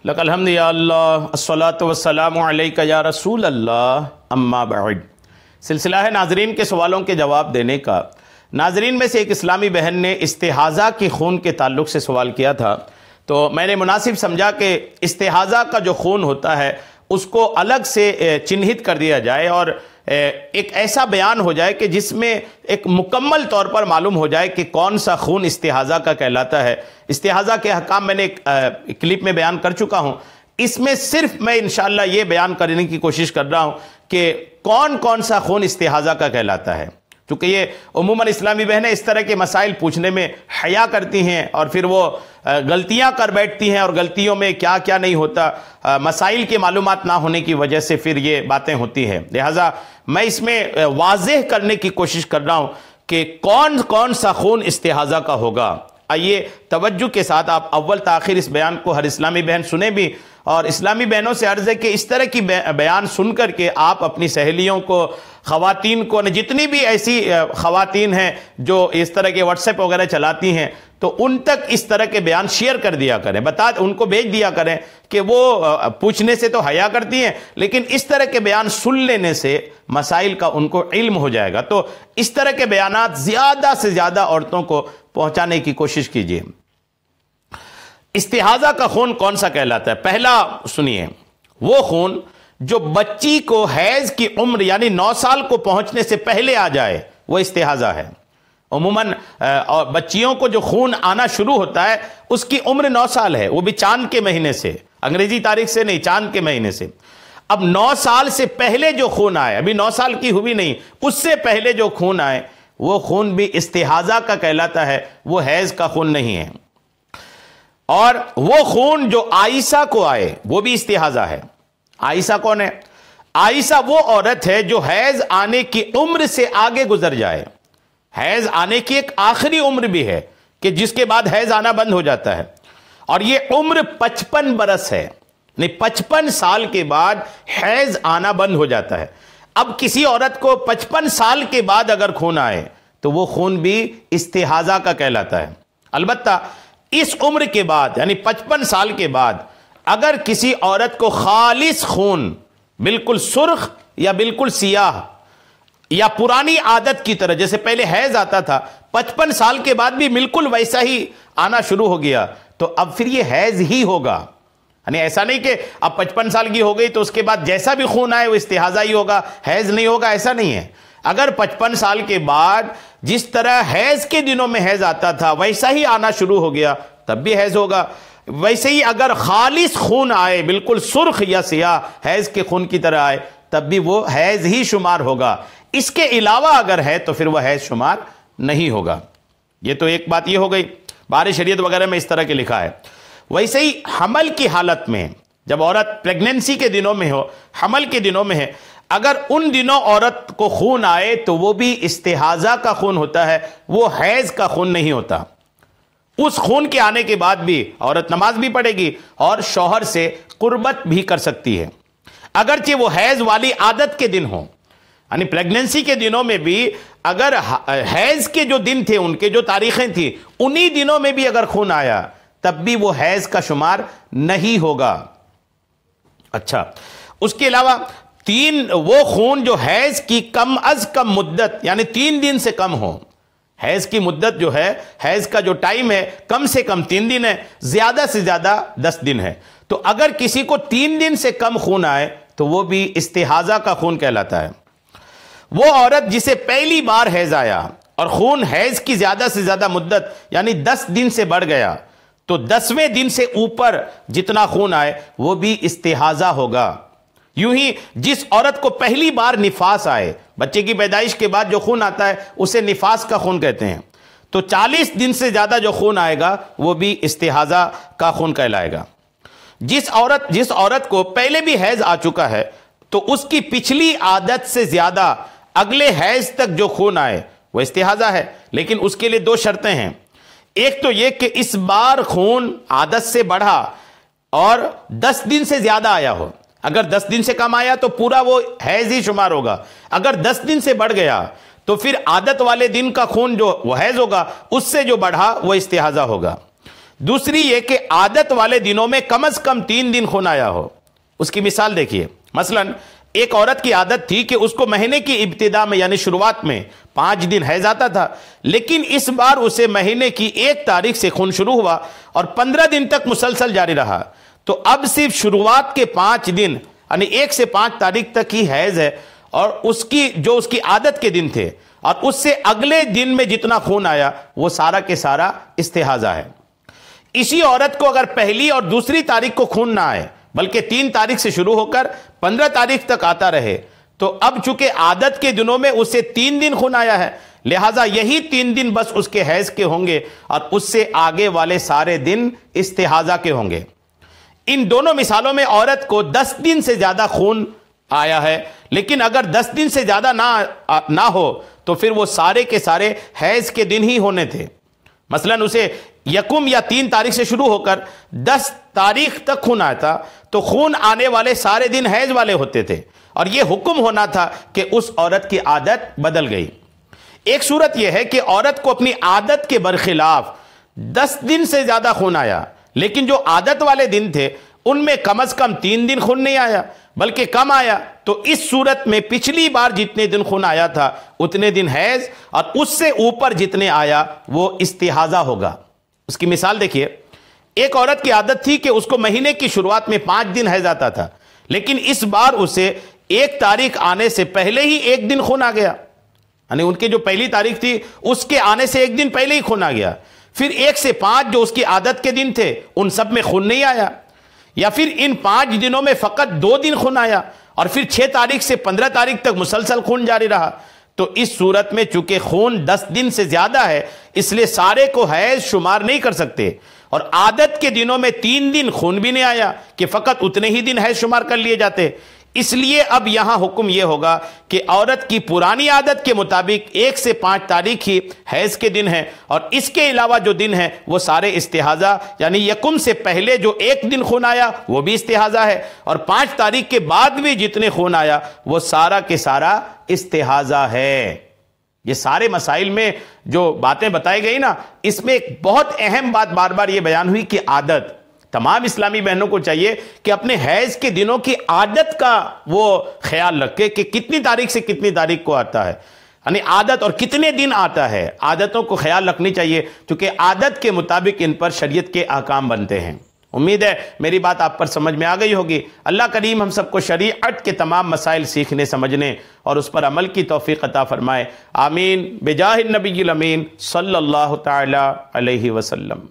लकल हम्द या अल्लाह अस्सलातु वस्सलामु अलैका या रसूल अल्लाह अम्मा बअद। सिलसिला है नाजरीन के सवालों के जवाब देने का। नाजरीन में से एक इस्लामी बहन ने इस्तिहाज़ा के खून के ताल्लुक़ से सवाल किया था, तो मैंने मुनासिब समझा कि इस्तिहाज़ा का जो खून होता है उसको अलग से चिन्हित कर दिया जाए और एक ऐसा बयान हो जाए कि जिसमें एक मुकम्मल तौर पर मालूम हो जाए कि कौन सा खून इस्तिहाज़ा का कहलाता है। इस्तिहाज़ा के अहकाम मैंने एक क्लिप में बयान कर चुका हूँ। इसमें सिर्फ मैं इंशाअल्लाह ये बयान करने की कोशिश कर रहा हूँ कि कौन कौन सा खून इस्तिहाज़ा का कहलाता है, क्योंकि ये उमूमन इस्लामी बहनें इस तरह के मसाइल पूछने में हया करती हैं और फिर वो गलतियां कर बैठती हैं और गलतियों में क्या क्या नहीं होता, मसाइल की मालूमात ना होने की वजह से फिर ये बातें होती हैं। लिहाजा मैं इसमें वाज़ेह करने की कोशिश कर रहा हूं कि कौन कौन सा खून इस्तिहाज़ा का होगा। आइए तवज्जो के साथ आप अव्वल ताखिर इस बयान को हर इस्लामी बहन सुने भी, और इस्लामी बहनों से अर्ज़ है कि इस तरह की बयान सुन कर के आप अपनी सहेलियों को, ख़वातीन को, जितनी भी ऐसी ख़वातीन हैं जो इस तरह के व्हाट्सएप वगैरह चलाती हैं, तो उन तक इस तरह के बयान शेयर कर दिया करें, उनको भेज दिया करें कि वो पूछने से तो हया करती हैं लेकिन इस तरह के बयान सुन लेने से मसाइल का उनको इल्म हो जाएगा। तो इस तरह के बयानात ज़्यादा से ज़्यादा औरतों को पहुँचाने की कोशिश कीजिए। इस्तिहाज़ा का खून कौन सा कहलाता है? पहला सुनिए, वो खून जो बच्ची को हैज की उम्र यानी 9 साल को पहुंचने से पहले आ जाए, वो इस्तिहाज़ा है। उमूमन और बच्चियों को जो खून आना शुरू होता है उसकी उम्र 9 साल है, वो भी चांद के महीने से, अंग्रेजी तारीख से नहीं, चांद के महीने से। अब 9 साल से पहले जो खून आए, अभी 9 साल की हुई नहीं, उससे पहले जो खून आए वो खून भी इस्तिहाज़ा का कहलाता है, वो हैज का खून नहीं है। और वो खून जो आयशा को आए वो भी इस्तिहाज़ा है। आयशा कौन है? आयशा वो औरत है जो हैज आने की उम्र से आगे गुजर जाए। हैज आने की एक आखिरी उम्र भी है कि जिसके बाद हैज आना बंद हो जाता है, और ये उम्र 55 बरस है, नहीं 55 साल के बाद हैज आना बंद हो जाता है। अब किसी औरत को 55 साल के बाद अगर खून आए तो वो खून भी इस्तिहाज़ा का कहलाता है। अलबत्ता इस उम्र के बाद यानी 55 साल के बाद अगर किसी औरत को खालिस खून, बिल्कुल सुर्ख या बिल्कुल सियाह या पुरानी आदत की तरह, जैसे पहले हैज आता था 55 साल के बाद भी बिल्कुल वैसा ही आना शुरू हो गया, तो अब फिर ये हैज ही होगा। यानी ऐसा नहीं कि अब 55 साल की हो गई तो उसके बाद जैसा भी खून आए वो इस्तिहाज़ा ही होगा, हैज नहीं होगा, ऐसा नहीं है। अगर 55 साल के बाद जिस तरह हैज के दिनों में हैज आता था वैसा ही आना शुरू हो गया तब भी हैज होगा। वैसे ही अगर खालिस खून आए, बिल्कुल सुर्ख या सियाह हैज के खून की तरह आए, तब भी वो हैज ही शुमार होगा। इसके अलावा अगर है तो फिर वह हैज शुमार नहीं होगा। ये तो एक बात ये हो गई, बारिश शरीयत वगैरह में इस तरह के लिखा है। वैसे ही हमल की हालत में, जब औरत प्रेगनेंसी के दिनों में हो, हमल के दिनों में है, अगर उन दिनों औरत को खून आए तो वो भी इस्तिहाज़ा का खून होता है, वो हैज का खून नहीं होता। उस खून के आने के बाद भी औरत नमाज भी पढ़ेगी और शौहर से कुर्बत भी कर सकती है, अगरचे वो हैज वाली आदत के दिन हो। यानी प्रेगनेंसी के दिनों में भी अगर हैज के जो दिन थे, उनके जो तारीखें थी, उन्हीं दिनों में भी अगर खून आया तब भी वो हैज का शुमार नहीं होगा। अच्छा, उसके अलावा वो खून जो हैज की कम अज कम मुद्दत यानी 3 दिन से कम हो, हैज की मुद्दत जो है, हैज का जो टाइम है कम से कम 3 दिन है, ज्यादा से ज्यादा 10 दिन है, तो अगर किसी को 3 दिन से कम खून आए तो वो भी इस्तिहाज़ा का खून कहलाता है। वो औरत जिसे पहली बार हैज आया और खून हैज की ज्यादा से ज्यादा मुद्दत यानी 10 दिन से बढ़ गया, तो 10वें दिन से ऊपर जितना खून आए वो भी इस्तिहाज़ा होगा। यूं ही जिस औरत को पहली बार निफास आए, बच्चे की पैदाइश के बाद जो खून आता है उसे निफास का खून कहते हैं, तो 40 दिन से ज्यादा जो खून आएगा वो भी इस्तिहाज़ा का खून कहलाएगा। जिस औरत को पहले भी हैज आ चुका है तो उसकी पिछली आदत से ज्यादा अगले हैज तक जो खून आए वो इस्तिहाज़ा है, लेकिन उसके लिए 2 शर्तें हैं। एक तो यह कि इस बार खून आदत से बढ़ा और 10 दिन से ज्यादा आया हो। अगर 10 दिन से कम आया तो पूरा वो हैज ही शुमार होगा। अगर 10 दिन से बढ़ गया तो फिर आदत वाले दिन का खून जो वो हैज होगा, उससे जो बढ़ा वो इस्तिहाज़ा होगा। दूसरी ये कि आदत वाले दिनों में कम से कम 3 दिन खून आया हो। उसकी मिसाल देखिए, मसलन एक औरत की आदत थी कि उसको महीने की इब्तिदा में यानी शुरुआत में 5 दिन हैज आता था, लेकिन इस बार उसे महीने की 1 तारीख से खून शुरू हुआ और 15 दिन तक मुसलसल जारी रहा। तो अब सिर्फ शुरुआत के 5 दिन यानी 1 से 5 तारीख तक ही हैज है, और उसकी आदत के दिन थे, और उससे अगले दिन में जितना खून आया वो सारा के सारा इस्तिहाजा है। इसी औरत को अगर पहली और दूसरी तारीख को खून ना आए, बल्कि 3 तारीख से शुरू होकर 15 तारीख तक आता रहे, तो अब चूंकि आदत के दिनों में उसे 3 दिन खून आया है, लिहाजा यही 3 दिन बस उसके हैज के होंगे और उससे आगे वाले सारे दिन इस्तिहाजा के होंगे। इन दोनों मिसालों में औरत को 10 दिन से ज्यादा खून आया है, लेकिन अगर 10 दिन से ज्यादा ना हो तो फिर वो सारे के सारे हैज के दिन ही होने थे। मसलन उसे यकुम या 3 तारीख से शुरू होकर 10 तारीख तक खून आया था, तो खून आने वाले सारे दिन हैज वाले होते थे, और यह हुक्म होना था कि उस औरत की आदत बदल गई। एक सूरत यह है कि औरत को अपनी आदत के बरखिलाफ 10 दिन से ज्यादा खून आया, लेकिन जो आदत वाले दिन थे उनमें कम से कम 3 दिन खून नहीं आया बल्कि कम आया। तो इस सूरत में पिछली बार जितने दिन खून आया था उतने दिन हैज, और उससे ऊपर जितने आया वो इस्तिहाजा होगा। उसकी मिसाल देखिए, एक औरत की आदत थी कि उसको महीने की शुरुआत में 5 दिन हैज आता था, लेकिन इस बार उसे 1 तारीख आने से पहले ही 1 दिन खून आ गया, यानी उनकी जो पहली तारीख थी उसके आने से 1 दिन पहले ही खून आ गया। फिर 1 से 5 जो उसकी आदत के दिन थे उन सब में खून नहीं आया, या फिर इन 5 दिनों में फकत 2 दिन खून आया, और फिर 6 तारीख से 15 तारीख तक मुसलसल खून जारी रहा। तो इस सूरत में चूंकि खून 10 दिन से ज्यादा है, इसलिए सारे को हैज शुमार नहीं कर सकते, और आदत के दिनों में 3 दिन खून भी नहीं आया कि फकत उतने ही दिन हैज शुमार कर लिए जाते। इसलिए अब यहां हुक्म यह होगा कि औरत की पुरानी आदत के मुताबिक 1 से 5 तारीख ही हैज के दिन है, और इसके अलावा जो दिन है वो सारे इस्तिहाजा, यानी यकुम से पहले जो 1 दिन खून आया वो भी इस्तिहाजा है, और 5 तारीख के बाद भी जितने खून आया वो सारा के सारा इस्तिहाजा है। ये सारे मसाइल में जो बातें बताई गई ना, इसमें एक बहुत अहम बात बार बार ये बयान हुई कि आदत, तमाम इस्लामी बहनों को चाहिए कि अपने हैज के दिनों की आदत का वो ख्याल रखे कि कितनी तारीख से कितनी तारीख को आता है, यानी आदत और कितने दिन आता है। आदतों को ख्याल रखनी चाहिए, क्योंकि आदत के मुताबिक इन पर शरीयत के अहकाम बनते हैं। उम्मीद है मेरी बात आप पर समझ में आ गई होगी। अल्लाह करीम हम सबको शरीअत के तमाम मसाइल सीखने, समझने और उस पर अमल की तौफीक अता फरमाए। आमीन। बिजाहिन नबील अमीन सल्लल्लाहु तआला अलैहि वसल्लम।